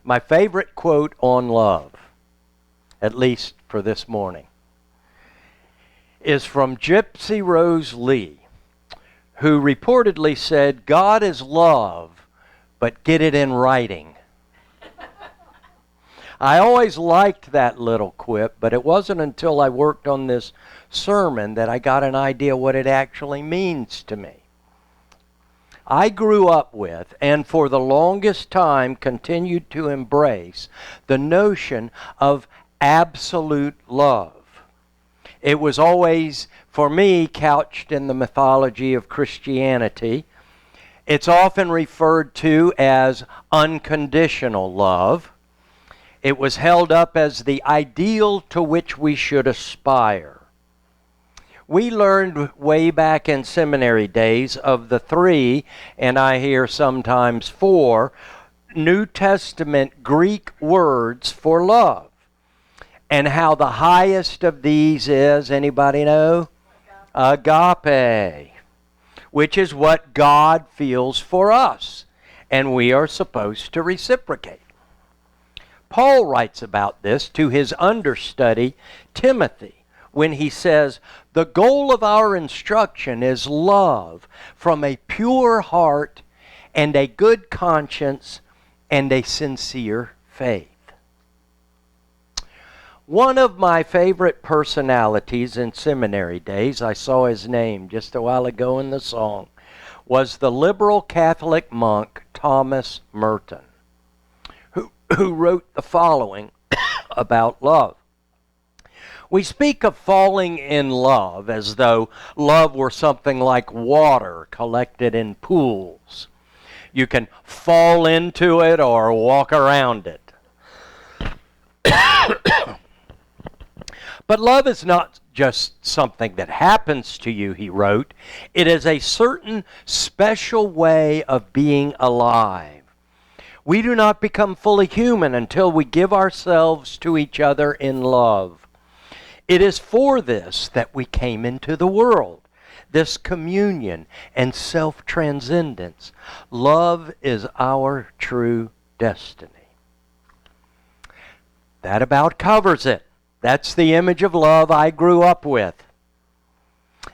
My favorite quote on love, at least for this morning, is from Gypsy Rose Lee, who reportedly said, "God is love, but get it in writing." I always liked that little quip, but it wasn't until I worked on this sermon that I got an idea what it actually means to me. I grew up with, and for the longest time continued to embrace, the notion of absolute love. It was always, for me, couched in the mythology of Christianity. It's often referred to as unconditional love. It was held up as the ideal to which we should aspire. We learned way back in seminary days of the 3, and I hear sometimes 4, New Testament Greek words for love. And how the highest of these is, anybody know? Agape, which is what God feels for us, and we are supposed to reciprocate. Paul writes about this to his understudy, Timothy, when he says, "The goal of our instruction is love from a pure heart and a good conscience and a sincere faith." One of my favorite personalities in seminary days, I saw his name just a while ago in the song, was the liberal Catholic monk Thomas Merton, who wrote the following about love. We speak of falling in love as though love were something like water collected in pools. You can fall into it or walk around it. But love is not just something that happens to you, he wrote. It is a certain special way of being alive. We do not become fully human until we give ourselves to each other in love. It is for this that we came into the world, this communion and self-transcendence. Love is our true destiny. That about covers it. That's the image of love I grew up with.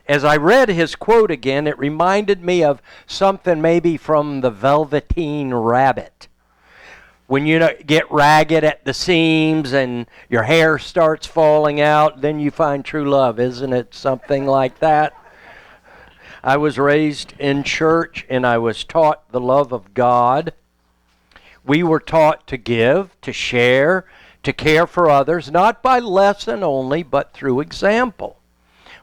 As I read his quote again, it reminded me of something maybe from the Velveteen Rabbit. When you get ragged at the seams and your hair starts falling out, then you find true love. Isn't it something like that? I was raised in church and I was taught the love of God. We were taught to give, to share, to care for others, not by lesson only, but through example.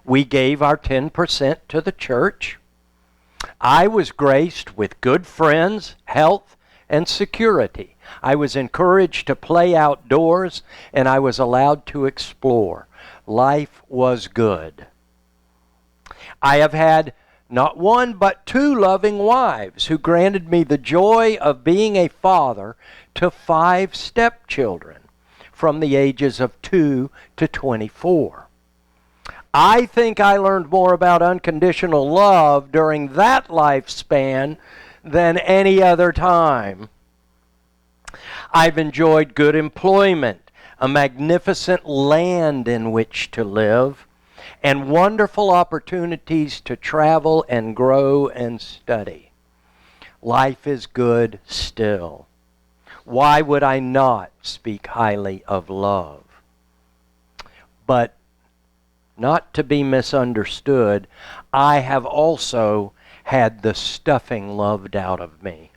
We gave our 10% to the church. I was graced with good friends, health, and security. I was encouraged to play outdoors, and I was allowed to explore. Life was good. I have had not one but 2 loving wives who granted me the joy of being a father to 5 stepchildren from the ages of 2 to 24. I think I learned more about unconditional love during that lifespan than any other time. I've enjoyed good employment, a magnificent land in which to live, and wonderful opportunities to travel and grow and study. Life is good still. Why would I not speak highly of love? But not to be misunderstood, I have also had the stuffing loved out of me.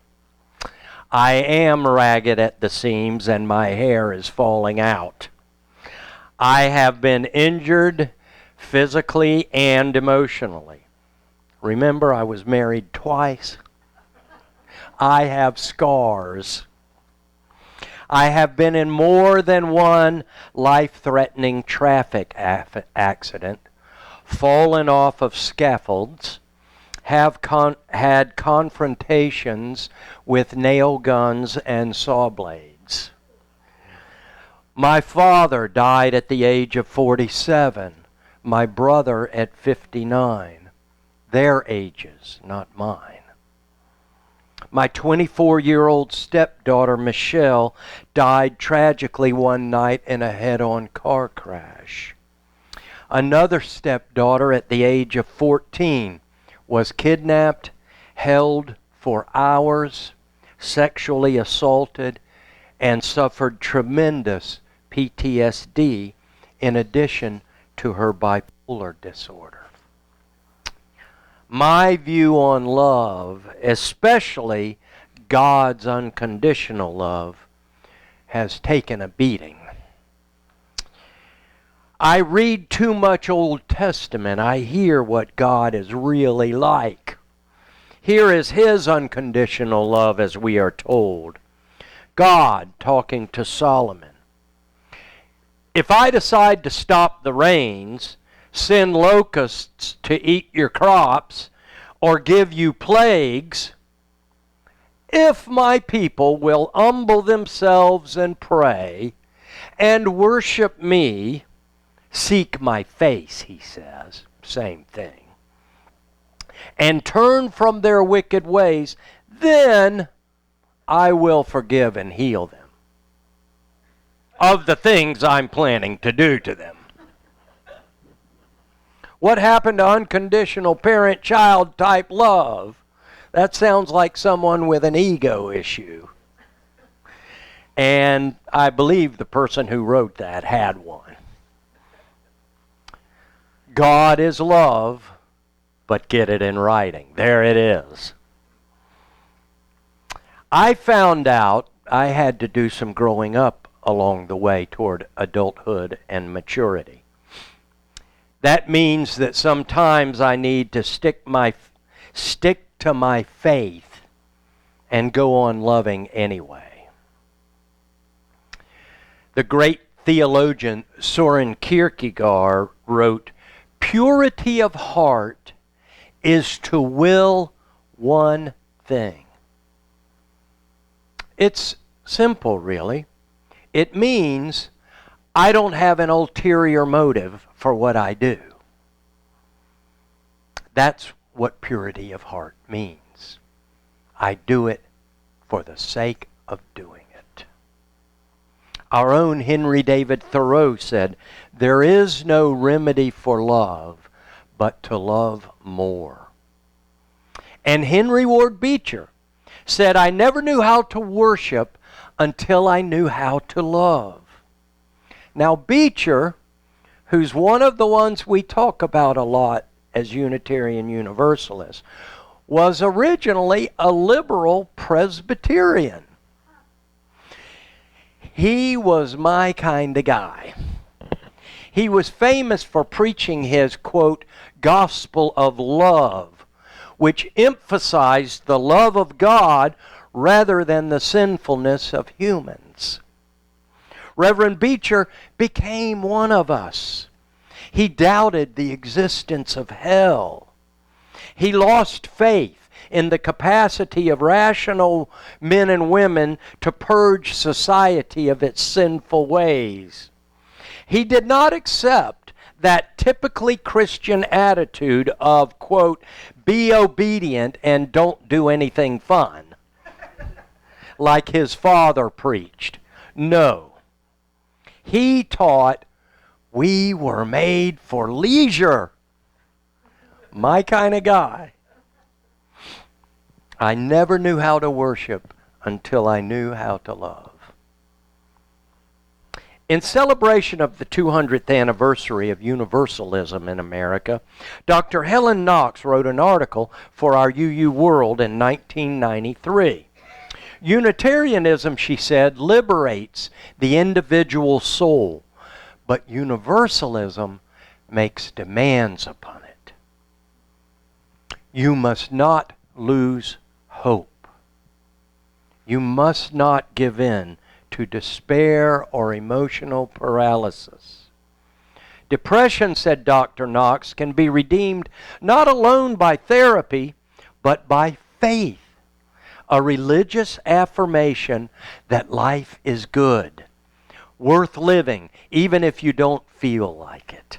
I am ragged at the seams and my hair is falling out. I have been injured physically and emotionally. Remember, I was married twice. I have scars. I have been in more than one life-threatening traffic accident, fallen off of scaffolds, have had confrontations with nail guns and saw blades. My father died at the age of 47, my brother at 59. Their ages, not mine. My 24-year-old stepdaughter, Michelle, died tragically one night in a head-on car crash. Another stepdaughter at the age of 14 was kidnapped, held for hours, sexually assaulted, and suffered tremendous PTSD in addition to her bipolar disorder. My view on love, especially God's unconditional love, has taken a beating. I read too much Old Testament. I hear what God is really like. Here is His unconditional love as we are told. God talking to Solomon. If I decide to stop the rains, send locusts to eat your crops, or give you plagues, if my people will humble themselves and pray and worship me, seek my face, he says, same thing, and turn from their wicked ways, then I will forgive and heal them of the things I'm planning to do to them. What happened to unconditional parent-child type love? That sounds like someone with an ego issue. And I believe the person who wrote that had one. God is love, but get it in writing. There it is. I found out I had to do some growing up along the way toward adulthood and maturity. That means that sometimes I need to stick to my faith and go on loving anyway. The great theologian Soren Kierkegaard wrote, "Purity of heart is to will one thing." It's simple, really. It means I don't have an ulterior motive for what I do. That's what purity of heart means. I do it for the sake of doing it. Our own Henry David Thoreau said, "There is no remedy for love but to love more." And Henry Ward Beecher said, "I never knew how to worship until I knew how to love." Now Beecher, who's one of the ones we talk about a lot as Unitarian Universalist, was originally a liberal Presbyterian. He was my kind of guy. He was famous for preaching his, quote, gospel of love, which emphasized the love of God rather than the sinfulness of humans. Reverend Beecher became one of us. He doubted the existence of hell. He lost faith in the capacity of rational men and women to purge society of its sinful ways. He did not accept that typically Christian attitude of, quote, be obedient and don't do anything fun, like his father preached. No. He taught we were made for leisure. My kind of guy. I never knew how to worship until I knew how to love. In celebration of the 200th anniversary of Universalism in America, Dr. Helen Knox wrote an article for our UU World in 1993. Unitarianism, she said, liberates the individual soul, but Universalism makes demands upon it. You must not lose hope. You must not give in to despair or emotional paralysis. Depression, said Dr. Knox, can be redeemed not alone by therapy, but by faith. A religious affirmation that life is good, worth living, even if you don't feel like it.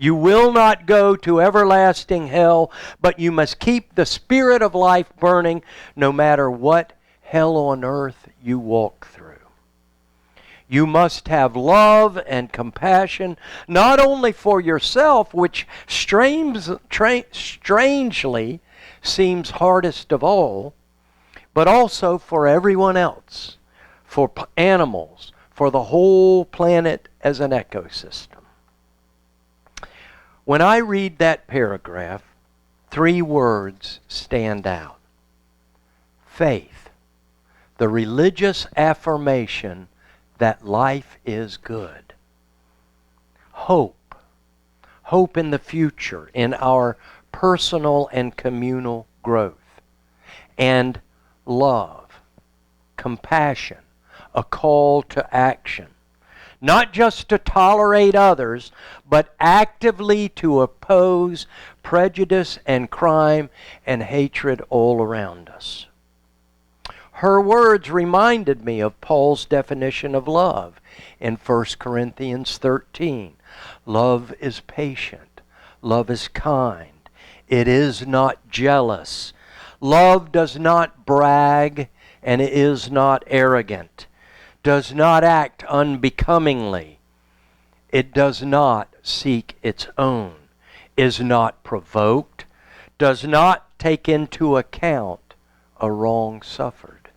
You will not go to everlasting hell, but you must keep the spirit of life burning no matter what hell on earth you walk through. You must have love and compassion, not only for yourself, which strangely seems hardest of all, but also for everyone else, for animals, for the whole planet as an ecosystem. When I read that paragraph, 3 words stand out. Faith, the religious affirmation that life is good. Hope, hope in the future, in our personal and communal growth. And love, compassion, a call to action. Not just to tolerate others, but actively to oppose prejudice and crime and hatred all around us. Her words reminded me of Paul's definition of love in 1 Corinthians 13. Love is patient. Love is kind. It is not jealous. Love does not brag and is not arrogant. Does not act unbecomingly. It does not seek its own. Is not provoked. Does not take into account a wrong suffered.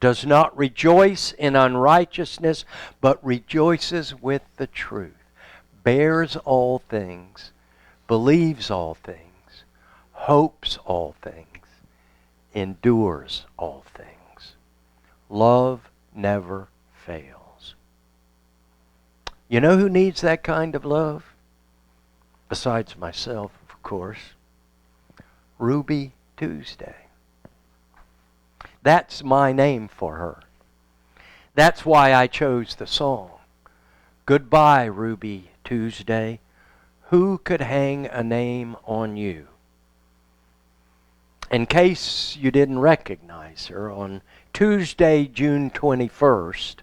Does not rejoice in unrighteousness, but rejoices with the truth. Bears all things, believes all things, hopes all things, endures all things. Love never fails. You know who needs that kind of love? Besides myself, of course. Ruby Tuesday. That's my name for her. That's why I chose the song. Goodbye, Ruby Tuesday. Who could hang a name on you? In case you didn't recognize her, on Tuesday, June 21st,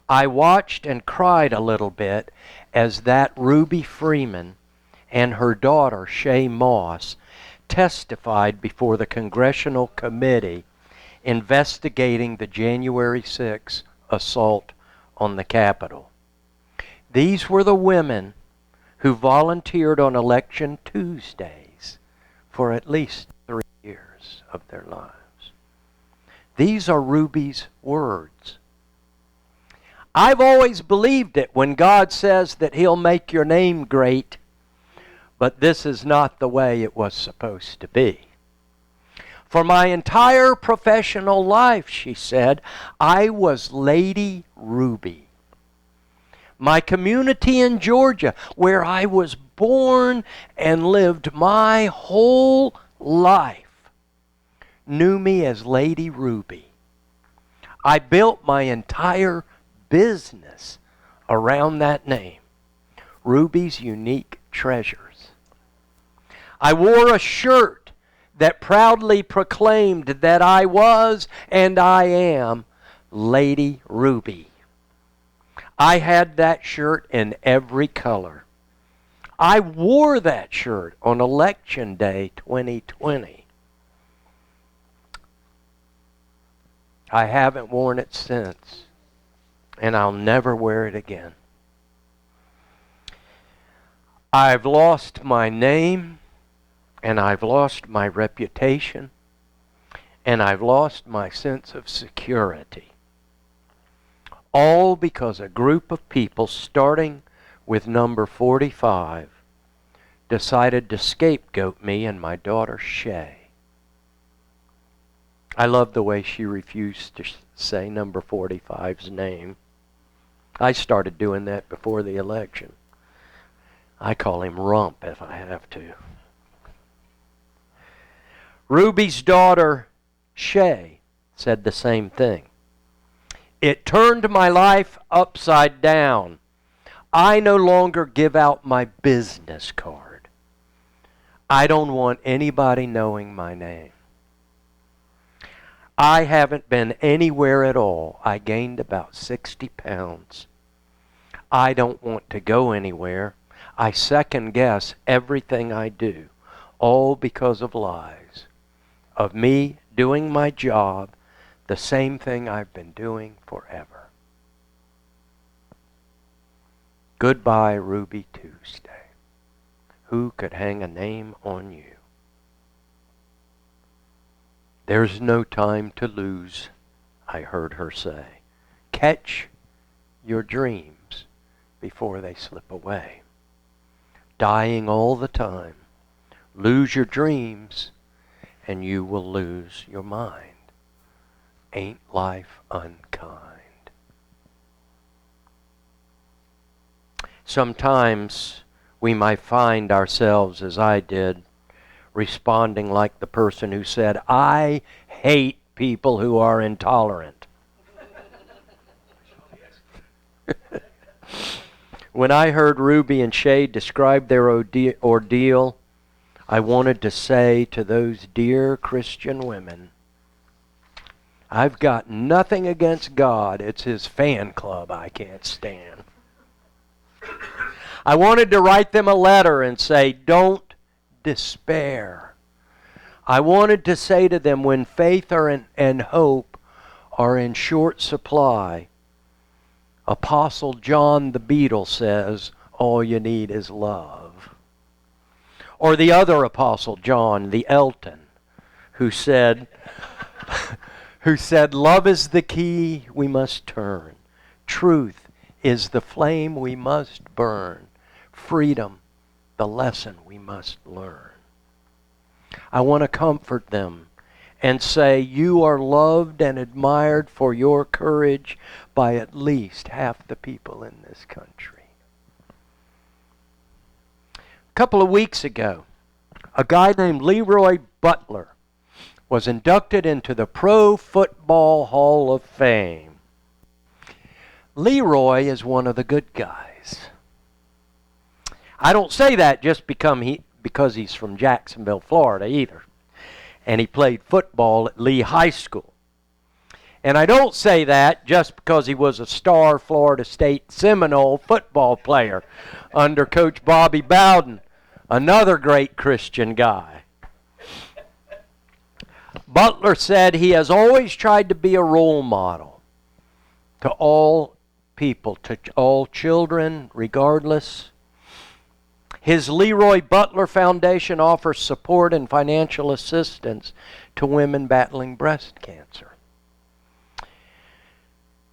I watched and cried a little bit as that Ruby Freeman and her daughter, Shay Moss, testified before the Congressional Committee investigating the January 6th assault on the Capitol. These were the women who volunteered on Election Tuesdays for at least 3 years of their lives. These are Ruby's words. I've always believed it when God says that He'll make your name great, but this is not the way it was supposed to be. For my entire professional life, she said, I was Lady Ruby. My community in Georgia, where I was born and lived my whole life, knew me as Lady Ruby. I built my entire business around that name, Ruby's Unique Treasures. I wore a shirt that proudly proclaimed that I was and I am Lady Ruby. I had that shirt in every color. I wore that shirt on Election Day 2020. I haven't worn it since, and I'll never wear it again. I've lost my name, and I've lost my reputation, and I've lost my sense of security. All because a group of people, starting with number 45, decided to scapegoat me and my daughter Shay. I love the way she refused to say number 45's name. I started doing that before the election. I call him Rump if I have to. Ruby's daughter Shay said the same thing. It turned my life upside down. I no longer give out my business card. I don't want anybody knowing my name. I haven't been anywhere at all. I gained about 60 pounds. I don't want to go anywhere. I second guess everything I do, all because of lies, of me doing my job, the same thing I've been doing forever. Goodbye, Ruby Tuesday. Who could hang a name on you? There's no time to lose, I heard her say. Catch your dreams before they slip away. Dying all the time. Lose your dreams and you will lose your mind. Ain't life unkind? Sometimes we might find ourselves, as I did, responding like the person who said, I hate people who are intolerant. When I heard Ruby and Shay describe their ordeal, I wanted to say to those dear Christian women, I've got nothing against God. It's His fan club I can't stand. I wanted to write them a letter and say, don't despair. I wanted to say to them, when faith and hope are in short supply, Apostle John the Beetle says, all you need is love. Or the other Apostle John, the Elton, who said, love is the key we must turn. Truth is the flame we must burn. Freedom, the lesson we must learn. I want to comfort them and say, you are loved and admired for your courage by at least half the people in this country. A couple of weeks ago, a guy named Leroy Butler was inducted into the Pro Football Hall of Fame. Leroy is one of the good guys. I don't say that just because he's from Jacksonville, Florida either. And he played football at Lee High School. And I don't say that just because he was a star Florida State Seminole football player under Coach Bobby Bowden, another great Christian guy. Butler said he has always tried to be a role model to all people, to all children, regardless. His Leroy Butler Foundation offers support and financial assistance to women battling breast cancer.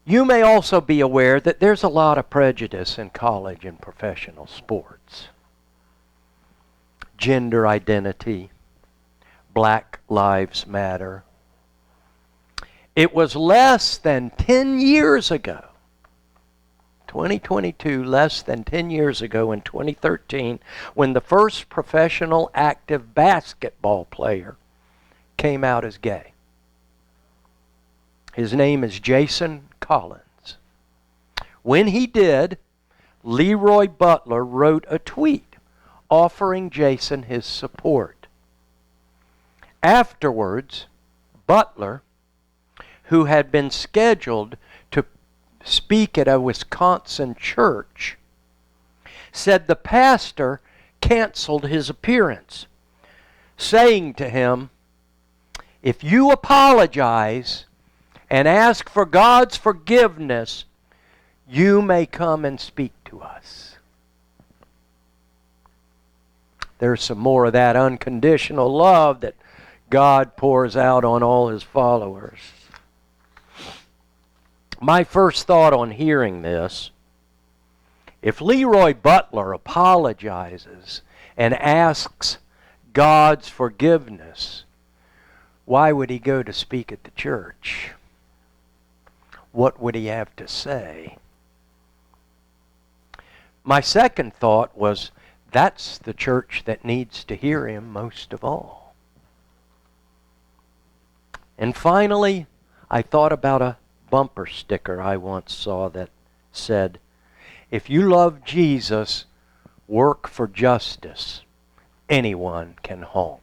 You may also be aware that there's a lot of prejudice in college and professional sports. Gender identity, Black Lives Matter. It was less than 10 years ago, 2022, less than 10 years ago in 2013, when the first professional active basketball player came out as gay. His name is Jason Collins. When he did, Leroy Butler wrote a tweet offering Jason his support. Afterwards, Butler, who had been scheduled to speak at a Wisconsin church, said the pastor canceled his appearance, saying to him, if you apologize and ask for God's forgiveness, you may come and speak to us. There's some more of that unconditional love that God pours out on all His followers. My first thought on hearing this, if Leroy Butler apologizes and asks God's forgiveness, why would he go to speak at the church? What would he have to say? My second thought was, that's the church that needs to hear him most of all. And finally, I thought about a bumper sticker I once saw that said, if you love Jesus, work for justice. Anyone can honk.